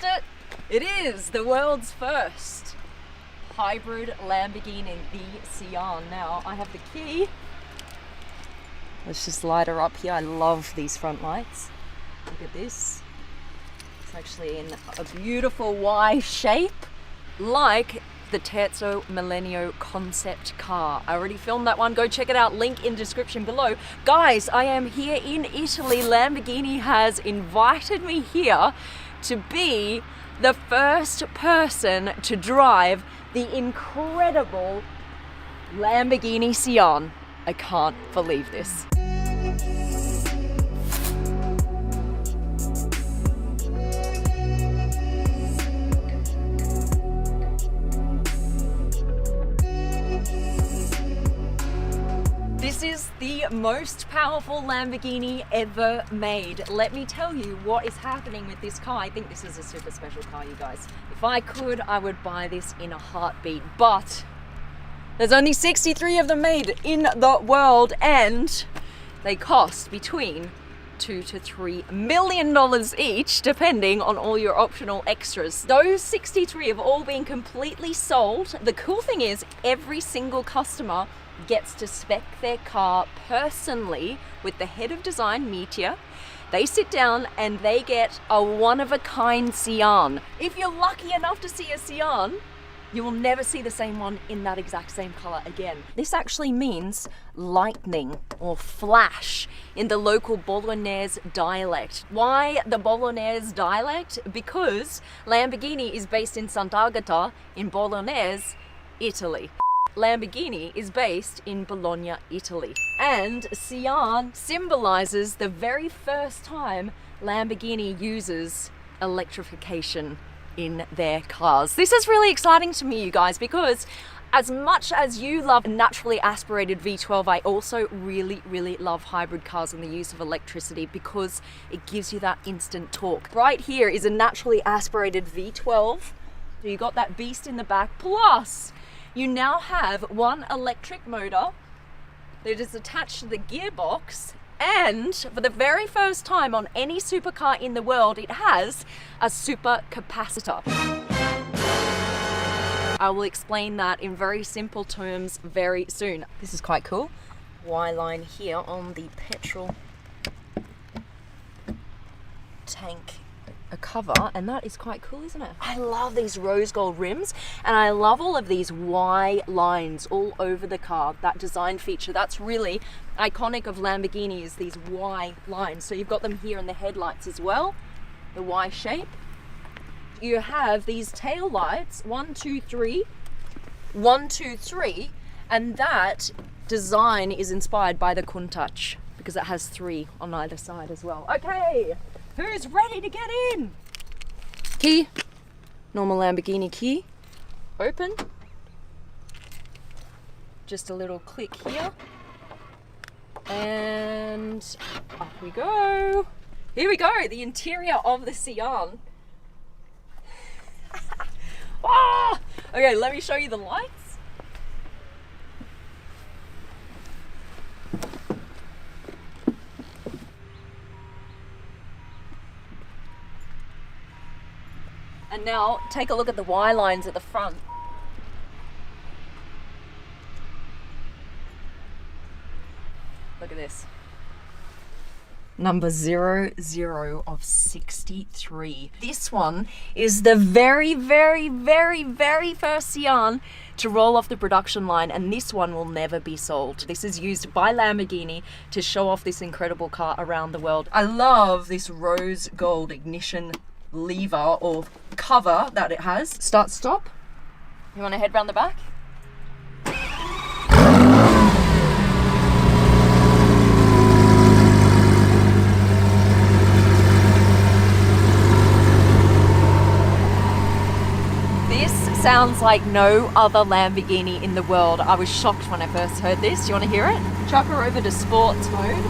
it. It is the world's first hybrid Lamborghini, the Sian. Now, I have the key. Let's just light her up here. I love these front lights. Look at this. It's actually in a beautiful Y shape, like the Terzo Millennio concept car. I already filmed that one. Go check it out. Link in description below. Guys, I am here in Italy. Lamborghini has invited me here to be the first person to drive the incredible Lamborghini Sian. I can't believe this. This is the most powerful Lamborghini ever made. Let me tell you what is happening with this car. I think this is a super special car, you guys. If I could, I would buy this in a heartbeat, but there's only 63 of them made in the world, and they cost between $2 to $3 million each, depending on all your optional extras. Those 63 have all been completely sold. The cool thing is every single customer gets to spec their car personally with the head of design, Mitya. They sit down and they get a one-of-a-kind Sian. If you're lucky enough to see a Sian, you will never see the same one in that exact same color again. This actually means lightning or flash in the local Bolognese dialect. Why the Bolognese dialect? Because Lamborghini is based in Sant'Agata in Bolognese, Italy. Lamborghini is based in Bologna, Italy. And Sian symbolizes the very first time Lamborghini uses electrification in their cars. This is really exciting to me, you guys, because as much as you love naturally aspirated V12, I also really love hybrid cars and the use of electricity because it gives you that instant torque. Right here is a naturally aspirated V12. So you got that beast in the back, plus you now have one electric motor that is attached to the gearbox, and for the very first time on any supercar in the world, it has a supercapacitor. I will explain that in very simple terms very soon. This is quite cool. Y line here on the petrol tank cover, and that is quite cool, isn't it? I love these rose gold rims, and I love all of these Y lines all over the car. That design feature, that's really iconic of Lamborghini, is these Y lines. So you've got them here in the headlights as well, the Y shape. You have these tail lights, 1, 2, 3, 1, 2, 3, and that design is inspired by the Countach because it has 3 on either side as well. Okay, who's ready to get in? Key, normal Lamborghini key, open. Just a little click here. And off we go. Here we go, the interior of the Sian. Ah! Okay, let me show you the lights. And now take a look at the Y lines at the front. Look at this. Number 00 of 63. This one is the very first Sian to roll off the production line, and this one will never be sold. This is used by Lamborghini to show off this incredible car around the world. I love this rose gold ignition lever or cover that it has. Start, stop. You want to head round the back? This sounds like no other Lamborghini in the world. I was shocked when I first heard this. Do you want to hear it? Chuck her over to sports mode.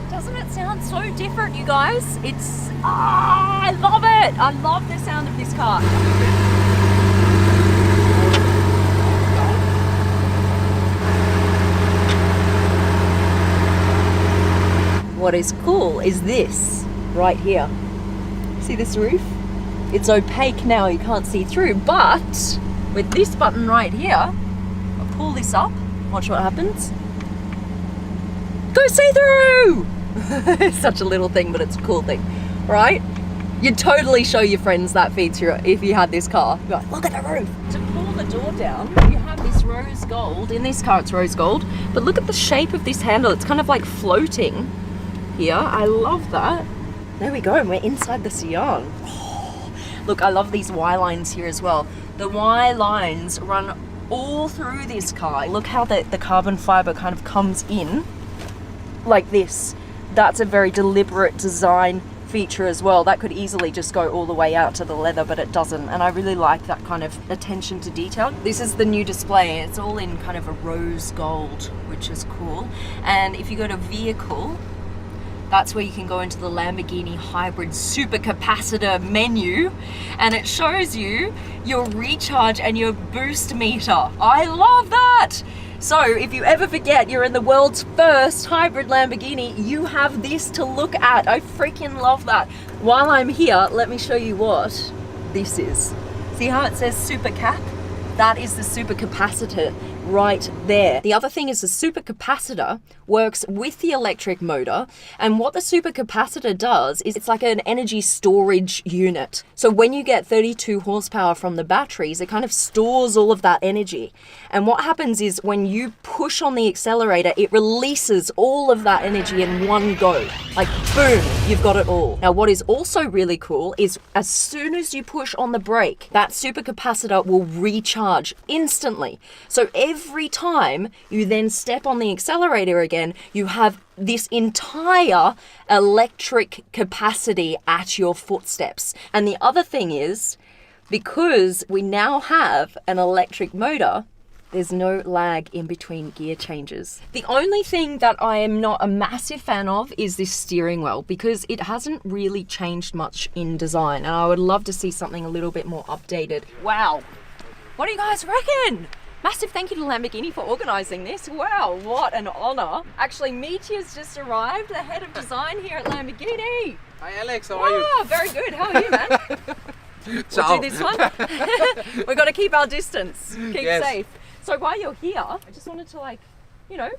Doesn't it sound so different, you guys? It's, I love it. I love the sound of this car. what is cool is this right here. See this roof? It's opaque now, you can't see through, but with this button right here, I'll pull this up, watch what happens. Go see through! It's such a little thing, but it's a cool thing, right? You'd totally show your friends that feature if you had this car. You're like, look at the roof. To pull the door down, you have this rose gold. In this car, it's rose gold, but look at the shape of this handle. It's kind of like floating here. I love that. There we go, and we're inside the Sián. Oh, look, I love these Y lines here as well. The Y lines run all through this car. Look how the carbon fiber kind of comes in like this. That's a very deliberate design feature as well. That could easily just go all the way out to the leather, but it doesn't, and I really like that kind of attention to detail. This is the new display. It's all in kind of a rose gold, which is cool. And if you go to vehicle, that's where you can go into the Lamborghini hybrid supercapacitor menu, and it shows you your recharge and your boost meter. I love that! So if you ever forget you're in the world's first hybrid Lamborghini, you have this to look at. I freaking love that. While I'm here, let me show you what this is. See how it says super cap? That is the supercapacitor right there. The other thing is the supercapacitor works with the electric motor, and what the supercapacitor does is it's like an energy storage unit. So when you get 32 horsepower from the batteries, it kind of stores all of that energy. And what happens is when you push on the accelerator, it releases all of that energy in one go. Like boom, you've got it all. Now what is also really cool is as soon as you push on the brake, that supercapacitor will recharge instantly. So every time you then step on the accelerator again, you have this entire electric capacity at your footsteps. And the other thing is, because we now have an electric motor, there's no lag in between gear changes. The only thing that I am not a massive fan of is this steering wheel, because it hasn't really changed much in design, and I would love to see something a little bit more updated. Wow, what do you guys reckon? Massive thank you to Lamborghini for organising this. Wow, what an honour. Actually, Meteor's just arrived, the head of design here at Lamborghini. Hi Alex, how are you? Oh, very good. How are you, man? Ciao. We'll do this one. We've got to keep our distance, keep Yes. safe. So while you're here, I just wanted to, like, you know,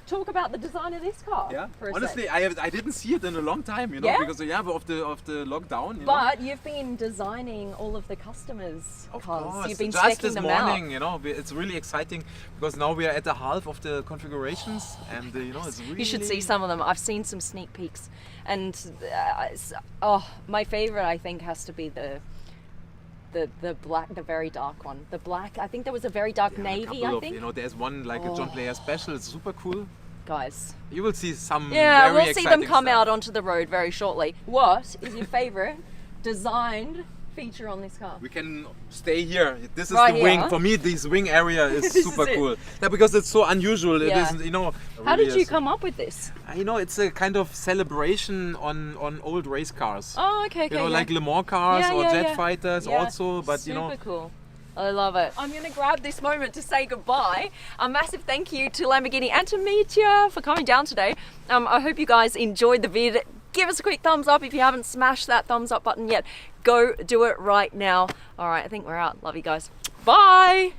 talk about the design of this car. Yeah, for a honestly, sec. I didn't see it in a long time, you know, Yeah? because of the lockdown. You know? But you've been designing all of the customers' Of cars. course, You've been just checking this them morning, out. you know, it's really exciting because now we are at the half of the configurations, and you know, it's really. You should see some of them. I've seen some sneak peeks, and my favorite I think has to be the black, the very dark one. The black. I think there was a very dark Yeah, a navy. couple I of, think. you know, there's one like a John Player special. It's super cool. Guys. You will see some. Yeah, very we'll see them exciting come stuff. out onto the road very shortly. What is your favorite designed feature on this car? We can stay here. This is Right the wing. here. For me, this wing area is This super is it. cool. Yeah, because it's so unusual. Yeah. It is, you know. How really did you is. come up with this? You know, it's a kind of celebration on old race cars. Oh, okay, You know, yeah. like Le Mans cars Yeah, or yeah, jet yeah. fighters Yeah, also, but you know. super cool. I love it. I'm going to grab this moment to say goodbye. A massive thank you to Lamborghini and to Meteor for coming down today. I hope you guys enjoyed the vid. Give us a quick thumbs up if you haven't smashed that thumbs up button yet. Go do it right now. All right, I think we're out. Love you guys. Bye.